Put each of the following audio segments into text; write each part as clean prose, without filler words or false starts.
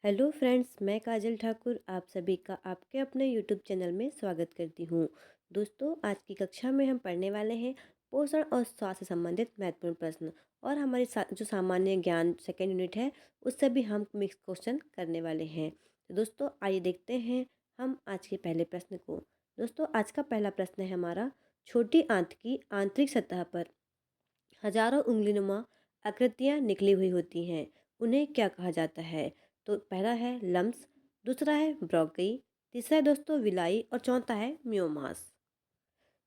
Hello friends, मैं काजल ठाकुर आप सभी का आपके अपने यूट्यूब चैनल में स्वागत करती हूँ। दोस्तों, आज की कक्षा में हम पढ़ने वाले हैं पोषण और स्वास्थ्य से संबंधित महत्वपूर्ण प्रश्न। और हमारी जो सामान्य ज्ञान सेकेंड यूनिट है, उससे भी हम मिक्स क्वेश्चन करने वाले हैं। तो दोस्तों, आइए देखते हैं हम आज के पहले प्रश्न को। दोस्तों, आज का पहला प्रश्न है हमारा, छोटी आंत की आंतरिक सतह पर हजारों उंगलीनुमा आकृतियां निकली हुई होती हैं, उन्हें क्या कहा जाता है? तो पहला है लम्स, दूसरा है ब्रोकई, तीसरा है दोस्तों विलाई और चौथा है म्योमास।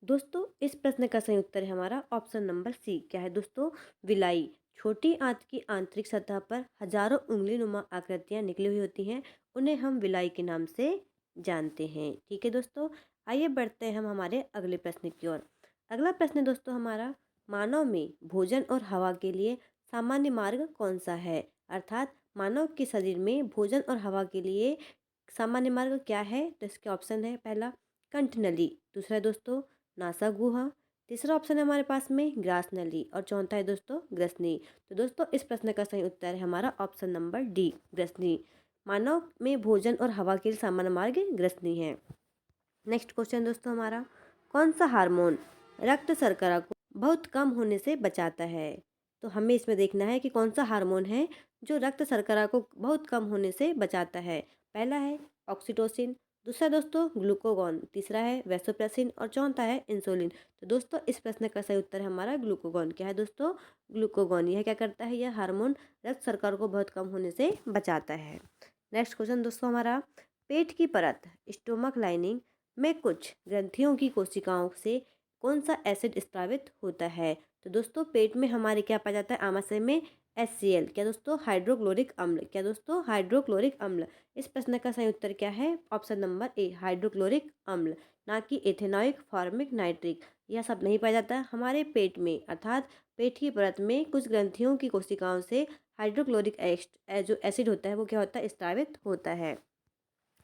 दोस्तों, इस प्रश्न का सही उत्तर है हमारा ऑप्शन नंबर सी। क्या है दोस्तों? विलाई। छोटी आंत की आंतरिक सतह पर हजारों उंगलीनुमा आकृतियां निकली हुई होती हैं, उन्हें हम विलाई के नाम से जानते हैं। ठीक है दोस्तों, आइए बढ़ते हैं हम हमारे अगले प्रश्न की ओर। अगला प्रश्न दोस्तों हमारा, मानव में भोजन और हवा के लिए सामान्य मार्ग कौन सा है? अर्थात मानव के शरीर में भोजन और हवा के लिए सामान्य मार्ग क्या है? तो इसके ऑप्शन है, पहला कंठ नली, दूसरा है दोस्तों नासा गुहा, तीसरा ऑप्शन है हमारे पास में ग्रास नली और चौथा है दोस्तों ग्रसनी। तो दोस्तों, इस प्रश्न का सही उत्तर है हमारा ऑप्शन नंबर डी, ग्रसनी। मानव में भोजन और हवा के लिए सामान्य मार्ग ग्रसनी है। नेक्स्ट क्वेश्चन दोस्तों हमारा, कौन सा हार्मोन रक्त शर्करा को बहुत कम होने से बचाता है? तो हमें इसमें देखना है कि कौन सा हार्मोन है जो रक्त शर्करा को बहुत कम होने से बचाता है। पहला है ऑक्सीटोसिन, दूसरा दोस्तों ग्लूकोगॉन, तीसरा है वैसोप्रेसिन और चौथा है इंसुलिन। तो दोस्तों, इस प्रश्न का सही उत्तर है हमारा ग्लूकोगॉन। क्या है दोस्तों? ग्लूकोगॉन। यह क्या करता है? यह हार्मोन रक्त शर्करा को बहुत कम होने से बचाता है। नेक्स्ट क्वेश्चन दोस्तों हमारा, पेट की परत स्टोमक लाइनिंग में कुछ ग्रंथियों की कोशिकाओं से कौन सा एसिड स्रावित होता है? तो दोस्तों, पेट में हमारे क्या पाया जाता है? आमाशय में HCl। क्या दोस्तों? हाइड्रोक्लोरिक अम्ल। क्या दोस्तों? हाइड्रोक्लोरिक अम्ल। इस प्रश्न का सही उत्तर क्या है? ऑप्शन नंबर ए, हाइड्रोक्लोरिक अम्ल, ना कि एथेनॉइक फॉर्मिक नाइट्रिक। यह सब नहीं पाया जाता हमारे पेट में, अर्थात पेट की परत में कुछ ग्रंथियों की कोशिकाओं से हाइड्रोक्लोरिक जो एसिड होता है वो क्या होता है? स्रावित होता है।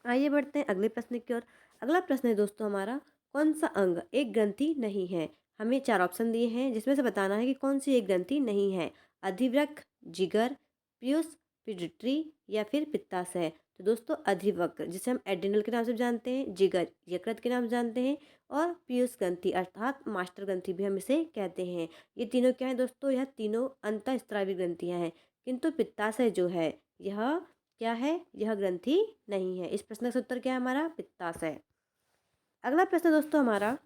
आइए बढ़ते हैं अगले प्रश्न की ओर। अगला प्रश्न है दोस्तों हमारा, कौन सा अंग एक ग्रंथि नहीं है? हमें चार ऑप्शन दिए हैं जिसमें से बताना है कि कौन सी एक ग्रंथि नहीं है। अधिवृक्क, जिगर, पीयूष, पिट्यूटरी या फिर पित्ताशय। तो दोस्तों, अधिवक्र जिसे हम एड्रिनल के नाम से जानते हैं, जिगर यकृत के नाम से जानते हैं और पीयूष ग्रंथि अर्थात मास्टर ग्रंथि भी हम इसे कहते हैं। ये तीनों क्या है दोस्तों? यह तीनों अंतःस्रावी ग्रंथियां हैं, किंतु पित्ताशय जो है यह क्या है? यह ग्रंथि नहीं है। इस प्रश्न का उत्तर क्या है हमारा? पित्ताशय। अगला प्रश्न दोस्तों हमारा,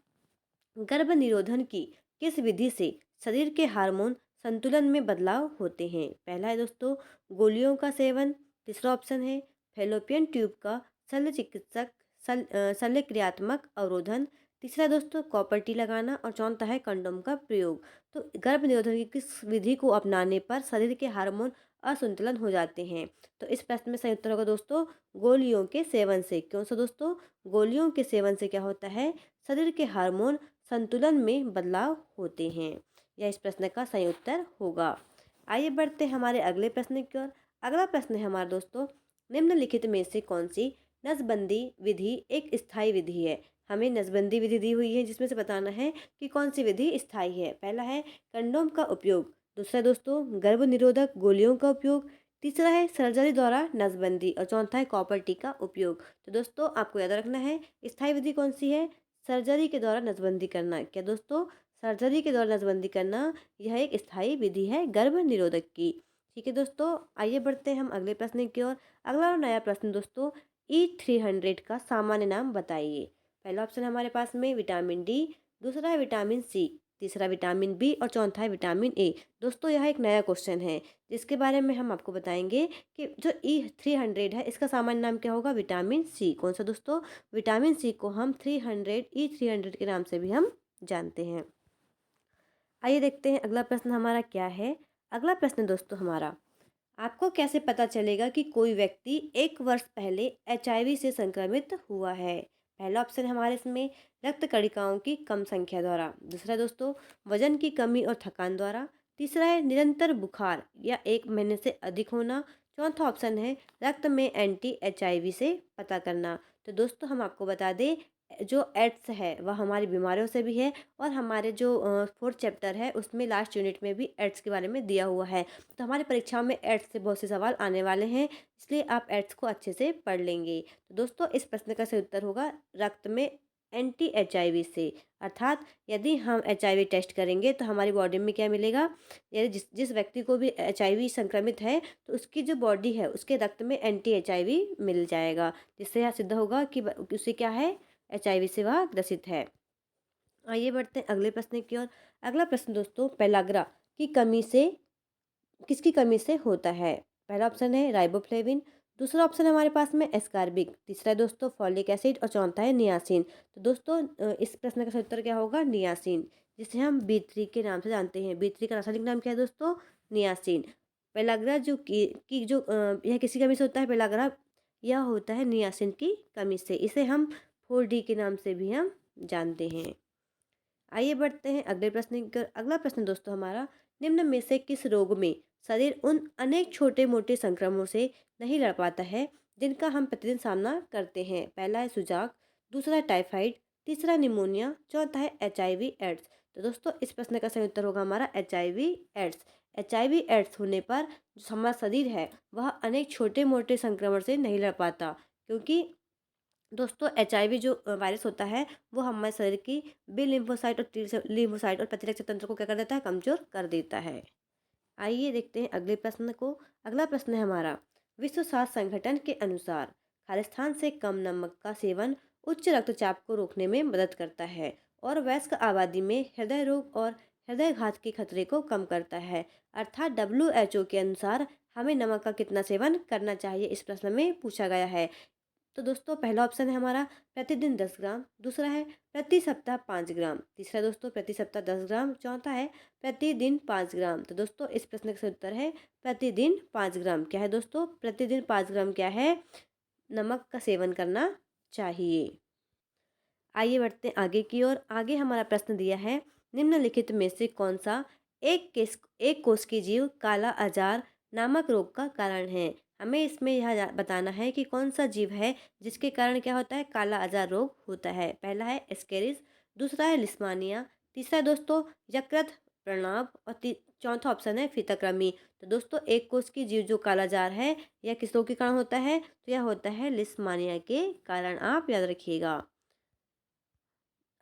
गर्भ निरोधन की किस विधि से शरीर के हार्मोन संतुलन में बदलाव होते हैं? पहला है दोस्तों गोलियों का सेवन, तीसरा ऑप्शन है फेलोपियन ट्यूब का शल्य चिकित्सक शल्य क्रियात्मक अवरोधन, तीसरा है दोस्तों कॉपर टी लगाना और चौथा है कंडोम का प्रयोग। तो गर्भ निरोधन की किस विधि को अपनाने पर शरीर के हार्मोन असंतुलन हो जाते हैं? तो इस प्रश्न में सही उत्तर होगा दोस्तों गोलियों के सेवन से। क्यों सा दोस्तों? गोलियों के सेवन से क्या होता है? शरीर के हार्मोन संतुलन में बदलाव होते हैं। यह इस प्रश्न का सही उत्तर होगा। आइए बढ़ते हैं हमारे अगले प्रश्न की ओर। अगला प्रश्न है हमारा दोस्तों, निम्नलिखित में से कौन सी नसबंदी विधि एक स्थायी विधि है? हमें नसबंदी विधि दी हुई है जिसमें से बताना है कि कौन सी विधि स्थायी है। पहला है कंडोम का उपयोग, दूसरा दोस्तों गर्भ निरोधक गोलियों का उपयोग, तीसरा है सर्जरी द्वारा नसबंदी और चौथा है कॉपर टी का उपयोग। तो दोस्तों, आपको याद रखना है स्थायी विधि कौन सी है? सर्जरी के द्वारा नसबंदी करना। क्या दोस्तों? सर्जरी के द्वारा नसबंदी करना यह एक स्थायी विधि है गर्भ निरोधक की। ठीक है दोस्तों, आइए बढ़ते हैं हम अगले प्रश्न की ओर। अगला और नया प्रश्न दोस्तों, E300 का सामान्य नाम बताइए। पहला ऑप्शन है हमारे पास में विटामिन डी, दूसरा है विटामिन सी, तीसरा विटामिन बी और चौथा है विटामिन ए। दोस्तों, यह एक नया क्वेश्चन है जिसके बारे में हम आपको बताएंगे कि जो E300 है इसका सामान्य नाम क्या होगा? Vitamin C. कौन सा दोस्तों? विटामिन सी को हम 300 E300 के नाम से भी हम जानते हैं। आइए देखते हैं अगला प्रश्न हमारा क्या है। अगला प्रश्न दोस्तों हमारा, आपको कैसे पता चलेगा कि कोई व्यक्ति 1 वर्ष पहले HIV से संक्रमित हुआ है? पहला ऑप्शन है हमारे इसमें रक्त कणिकाओं की कम संख्या द्वारा, दूसरा दोस्तों वजन की कमी और थकान द्वारा, तीसरा है निरंतर बुखार या 1 महीने से अधिक होना, चौथा ऑप्शन है रक्त में anti-HIV से पता करना। तो दोस्तों, हम आपको बता दें जो एड्स है वह हमारी बीमारियों से भी है, और हमारे जो 4th चैप्टर है उसमें लास्ट यूनिट में भी एड्स के बारे में दिया हुआ है। तो हमारी परीक्षाओं में एड्स से बहुत से सवाल आने वाले हैं, इसलिए आप एड्स को अच्छे से पढ़ लेंगे। तो दोस्तों इस प्रश्न का सही उत्तर होगा रक्त में एंटी एचआईवी से, अर्थात यदि हम एचआईवी टेस्ट करेंगे तो हमारी बॉडी में क्या मिलेगा, यदि जिस जिस व्यक्ति को भी एचआईवी संक्रमित है तो उसकी जो बॉडी है उसके रक्त में एंटी एचआईवी मिल जाएगा, जिससे यह सिद्ध होगा कि उसे क्या है, एचआईवी से वह ग्रसित है। आइए बढ़ते हैं अगले प्रश्न की ओर। अगला प्रश्न दोस्तों, पेलाग्रा की कमी से किसकी कमी से होता है? पहला ऑप्शन है राइबोफ्लेविन, दूसरा ऑप्शन है हमारे पास में एस्कार्बिक, तीसरा है दोस्तों फॉलिक एसिड, और चौथा है नियासिन। तो दोस्तों इस प्रश्न का सही उत्तर क्या होगा, नियासिन, जिसे हम B3 के नाम से जानते हैं। B3 का रासायनिक नाम क्या है दोस्तों, नियासिन। पेलाग्रा जो की जो यह किसी कमी से होता है, पेलाग्रा यह होता है नियासिन की कमी से। इसे हम 4D के नाम से भी हम जानते हैं। आइए बढ़ते हैं अगले प्रश्न की ओर। अगला प्रश्न दोस्तों हमारा, निम्न में से किस रोग में शरीर उन अनेक छोटे मोटे संक्रमणों से नहीं लड़ पाता है जिनका हम प्रतिदिन सामना करते हैं? पहला है सुजाक, दूसरा है टाइफाइड, तीसरा निमोनिया, चौथा है एचआईवी एड्स। तो दोस्तों इस प्रश्न का सही उत्तर होगा हमारा एचआईवी एड्स। एचआईवी एड्स होने पर जो हमारा शरीर है वह अनेक छोटे मोटे संक्रमण से नहीं लड़ पाता, क्योंकि दोस्तों एचआईवी जो वायरस होता है वो हमारे शरीर की बी लिम्फोसाइट और टी लिम्फोसाइट और प्रतिरक्षी तंत्र को क्या कर देता है, कमजोर कर देता है। आइए देखते हैं अगले प्रश्न को। अगला प्रश्न है हमारा, विश्व स्वास्थ्य संगठन के अनुसार खालिस्तान से कम नमक का सेवन उच्च रक्तचाप को रोकने में मदद करता है और वयस्क आबादी में हृदय रोग और हृदयघात के खतरे को कम करता है। अर्थात WHO के अनुसार हमें नमक का कितना सेवन करना चाहिए, इस प्रश्न में पूछा गया है। तो दोस्तों पहला ऑप्शन है हमारा प्रतिदिन 10 ग्राम, दूसरा है प्रति सप्ताह 5 ग्राम, तीसरा दोस्तों प्रति सप्ताह 10 ग्राम, चौथा है प्रतिदिन 5 ग्राम। तो दोस्तों इस प्रश्न का सही उत्तर है प्रतिदिन 5 ग्राम। क्या है दोस्तों, प्रतिदिन 5 ग्राम क्या है, नमक का सेवन करना चाहिए। आइए बढ़ते हैं आगे की ओर। आगे हमारा प्रश्न दिया है, निम्नलिखित में से कौन सा एक कोष की जीव काला अजार नामक रोग का कारण है? हमें इसमें यह बताना है कि कौन सा जीव है जिसके कारण क्या होता है, काला अजार रोग होता है। पहला है एस्केरिस, दूसरा है लिस्मानिया, तीसरा है दोस्तों यकृत प्रणाब, और चौथा ऑप्शन है फितक्रमी। तो दोस्तों एक कोष की जीव जो काला अजार है यह किस रोग के कारण होता है, तो यह होता है लिस्मानिया के कारण, आप याद रखिएगा।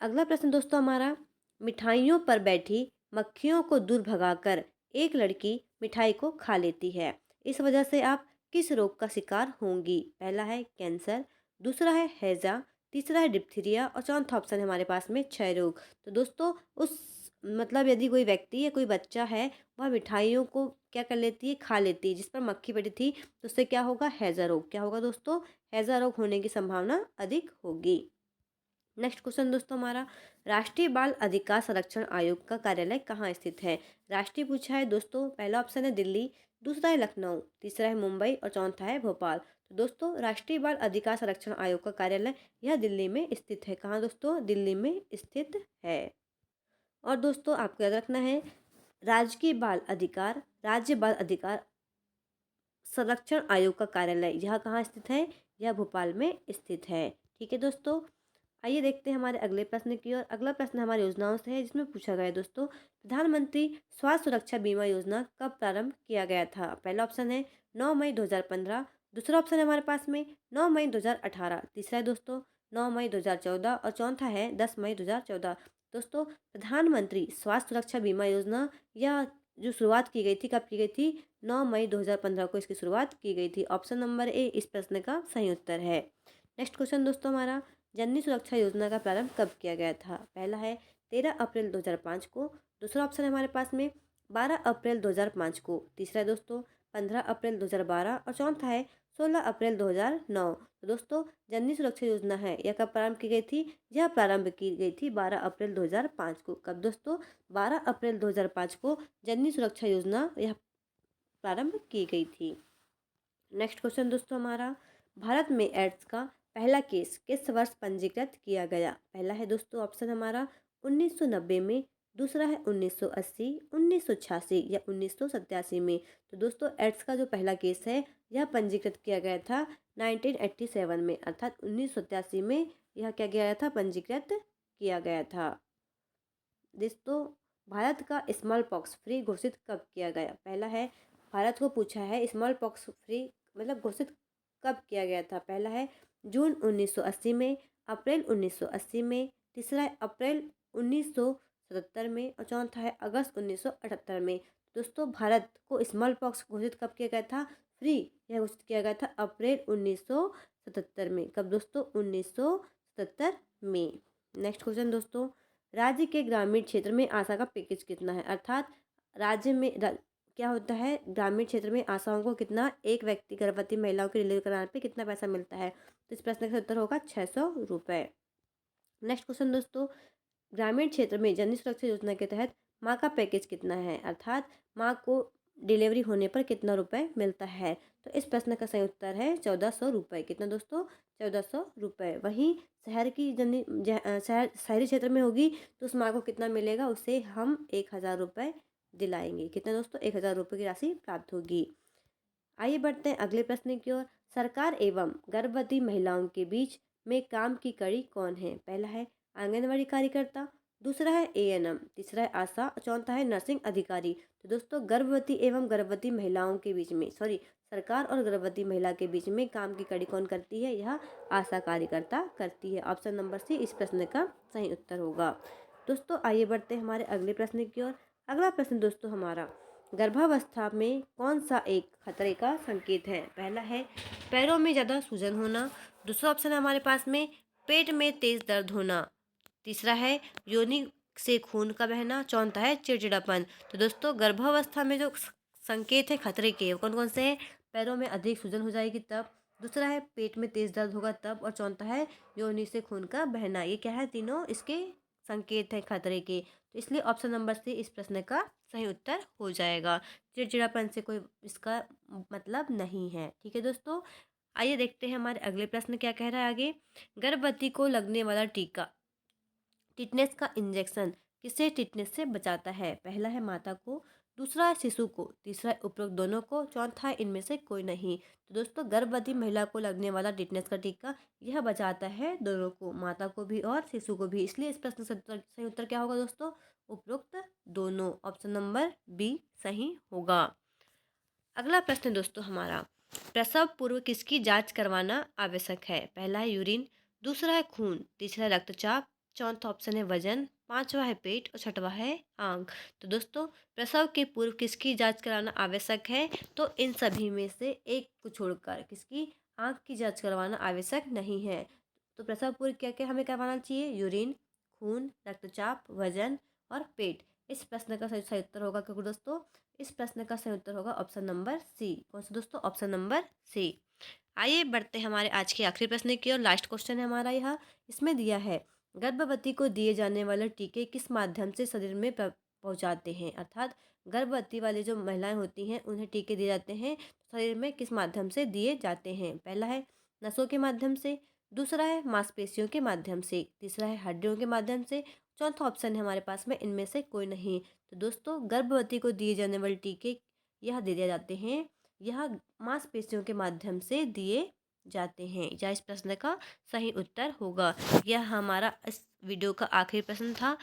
अगला प्रश्न दोस्तों हमारा, मिठाइयों पर बैठी मक्खियों को दूर भगाकर एक लड़की मिठाई को खा लेती है, इस वजह से आप किस रोग का शिकार होंगी? पहला है कैंसर, दूसरा है हैजा, तीसरा है डिप्थीरिया, और चौथा ऑप्शन है हमारे पास में क्षय रोग। तो दोस्तों उस मतलब यदि कोई व्यक्ति या कोई बच्चा है वह मिठाइयों को क्या कर लेती है, खा लेती है, जिस पर मक्खी बैठी थी, तो उससे क्या होगा, हैजा रोग। क्या होगा दोस्तों, हैजा रोग होने की संभावना अधिक होगी। नेक्स्ट क्वेश्चन दोस्तों हमारा, राष्ट्रीय बाल अधिकार संरक्षण आयोग का कार्यालय कहाँ स्थित है? राष्ट्रीय पूछा है दोस्तों। पहला ऑप्शन है दिल्ली, दूसरा है लखनऊ, तीसरा है मुंबई, और चौथा है भोपाल। तो दोस्तों राष्ट्रीय बाल अधिकार संरक्षण आयोग का कार्यालय यह दिल्ली में स्थित है। कहाँ दोस्तों, दिल्ली में स्थित है। और दोस्तों आपको याद रखना है, राज्य बाल अधिकार संरक्षण आयोग का कार्यालय यह कहाँ स्थित है, यह भोपाल में स्थित है। ठीक है दोस्तों, आइए देखते हैं हमारे अगले प्रश्न की ओर। अगला प्रश्न हमारी योजनाओं से है, जिसमें पूछा गया है दोस्तों, प्रधानमंत्री स्वास्थ्य सुरक्षा बीमा योजना कब प्रारंभ किया गया था? पहला ऑप्शन है 9 मई 2015, दूसरा ऑप्शन है हमारे पास में 9 मई 2018, तीसरा है दोस्तों 9 मई 2014, और चौथा है 10 मई 2014। दोस्तों प्रधानमंत्री स्वास्थ्य सुरक्षा बीमा योजना यह जो शुरुआत की गई थी, कब की गई थी, 9 मई 2015 को इसकी शुरुआत की गई थी। ऑप्शन नंबर ए इस प्रश्न का सही उत्तर है। नेक्स्ट क्वेश्चन दोस्तों हमारा, जननी सुरक्षा योजना का प्रारंभ कब किया गया था? पहला है 13 अप्रैल 2005 को, दूसरा ऑप्शन है हमारे पास में 12 अप्रैल 2005 को, तीसरा है दोस्तों 15 अप्रैल 2012, और चौथा है 16 अप्रैल 2009। तो दोस्तों जननी सुरक्षा योजना है यह कब प्रारंभ की गई थी? यह प्रारंभ की गई थी 12 अप्रैल 2005 को। कब दोस्तों? 12 अप्रैल 2005 को जननी सुरक्षा योजना यह प्रारंभ की गई थी। नेक्स्ट क्वेश्चन दोस्तों हमारा, भारत में एड्स का पहला केस किस वर्ष पंजीकृत किया गया? पहला है दोस्तों ऑप्शन हमारा 1990 में, दूसरा है 1980, 1986 या 1987 में। तो दोस्तों एड्स का जो पहला केस है यह पंजीकृत किया गया था 1987 में, अर्थात 1987 में यह क्या गया था, पंजीकृत किया गया था। दोस्तों, भारत का स्मॉल पॉक्स फ्री घोषित कब किया गया? पहला है, भारत को पूछा है स्मॉल पॉक्स फ्री मतलब घोषित कब किया गया था। पहला है जून 1980 में, अप्रैल 1980 में, तीसरा है अप्रैल 1977 में और चौथा है अगस्त 1978 में। दोस्तों, भारत को स्मॉल पॉक्स घोषित कब किया गया था, फ्री, यह घोषित किया गया था अप्रैल 1977 में। कब दोस्तों? 1977 में। नेक्स्ट क्वेश्चन दोस्तों, राज्य के ग्रामीण क्षेत्र में आशा का पैकेज कितना है? अर्थात राज्य में क्या होता है, ग्रामीण क्षेत्र में आशाओं को कितना, एक व्यक्ति गर्भवती महिलाओं की डिलीवरी कराने पे कितना पैसा मिलता है? तो इस प्रश्न का उत्तर होगा 600 रुपये। नेक्स्ट क्वेश्चन दोस्तों, ग्रामीण क्षेत्र में जननी सुरक्षा योजना के तहत माँ का पैकेज कितना है? अर्थात माँ को डिलीवरी होने पर कितना रुपए मिलता है? तो इस प्रश्न का सही उत्तर है 1400 रुपये। कितना दोस्तों? 1400 रुपये। वहीं शहर की शहरी क्षेत्र में होगी तो उस माँ को कितना मिलेगा? उसे हम 1000 रुपये दिलाएंगे। कितना दोस्तों? 1000 रुपये की राशि प्राप्त होगी। आइए बढ़ते हैं अगले प्रश्न की ओर। सरकार एवं गर्भवती महिलाओं के बीच में काम की कड़ी कौन है? पहला है आंगनवाड़ी कार्यकर्ता, दूसरा है एएनएम, तीसरा है आशा, चौथा है नर्सिंग अधिकारी। तो दोस्तों, गर्भवती एवं गर्भवती महिलाओं के बीच में सरकार और गर्भवती महिला के बीच में काम की कड़ी कौन करती है? यह आशा कार्यकर्ता करती है। ऑप्शन नंबर सी इस प्रश्न का सही उत्तर होगा। दोस्तों, आइए बढ़ते हैं हमारे अगले प्रश्न की ओर। अगला प्रश्न दोस्तों हमारा, गर्भावस्था में कौन सा एक खतरे का संकेत है? पहला है पैरों में ज़्यादा सूजन होना, दूसरा ऑप्शन है हमारे पास में पेट में तेज दर्द होना, तीसरा है योनि से खून का बहना, चौथा है चिड़चिड़ापन। तो दोस्तों, गर्भावस्था में जो संकेत है खतरे के, कौन कौन से हैं? पैरों में अधिक सूजन हो जाएगी तब, दूसरा है पेट में तेज दर्द होगा तब, और चौथा है योनि से खून का बहना। ये क्या है? तीनों इसके संकेत हैं खतरे के। तो इसलिए ऑप्शन नंबर सी इस प्रश्न का सही उत्तर हो जाएगा। चिड़चिड़ापन से कोई इसका मतलब नहीं है। ठीक है दोस्तों, आइए देखते हैं हमारे अगले प्रश्न क्या कह रहा है आगे। गर्भवती को लगने वाला टीका, टिटनेस का इंजेक्शन किसे टिटनेस से बचाता है? पहला है माता को, दूसरा है शिशु को, तीसरा है उपरोक्त दोनों को, चौथा है इनमें से कोई नहीं। तो दोस्तों, गर्भवती महिला को लगने वाला टिटनेस का टीका यह बचाता है दोनों को, माता को भी और शिशु को भी। इसलिए इस प्रश्न का सही उत्तर क्या होगा दोस्तों? उपरोक्त दोनों। ऑप्शन नंबर बी सही होगा। अगला प्रश्न दोस्तों हमारा, प्रसव पूर्व किसकी जांच करवाना आवश्यक है? पहला है यूरिन, दूसरा है खून, तीसरा है रक्तचाप, चौथा ऑप्शन है वजन, पांचवा है पेट और छठवा है आंख। तो दोस्तों, प्रसव के पूर्व किसकी जांच कराना आवश्यक है? तो इन सभी में से एक को छोड़कर किसकी, आंख की जांच करवाना आवश्यक नहीं है। तो प्रसव पूर्व क्या क्या हमें करवाना चाहिए? यूरिन, खून, रक्तचाप, वजन और पेट। इस प्रश्न का सही उत्तर होगा क्योंकि दोस्तों, इस प्रश्न का सही उत्तर होगा ऑप्शन नंबर सी। कौन सा दोस्तों? Option number C. आइए बढ़ते हैं हमारे आज के आखिरी प्रश्न की और लास्ट क्वेश्चन है हमारा यह। इसमें दिया है गर्भवती को दिए जाने वाले टीके किस माध्यम से शरीर में पहुंचाते हैं? अर्थात गर्भवती वाली जो महिलाएं होती हैं उन्हें टीके दिए जाते हैं शरीर में किस माध्यम से दिए जाते हैं? पहला है नसों के माध्यम से, दूसरा है मांसपेशियों के माध्यम से, तीसरा है हड्डियों के माध्यम से, चौथा ऑप्शन है हमारे पास में इनमें से कोई नहीं। तो दोस्तों, गर्भवती को दिए जाने वाले टीके यह दे दिए जाते हैं, यह मांसपेशियों के माध्यम से दिए जाते हैं। या इस प्रश्न का सही उत्तर होगा। यह हमारा इस वीडियो का आखिरी प्रश्न था।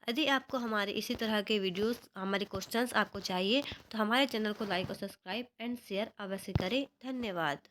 यदि आपको हमारे इसी तरह के वीडियोस, हमारे क्वेश्चंस आपको चाहिए तो हमारे चैनल को लाइक और सब्सक्राइब एंड शेयर अवश्य करें। धन्यवाद।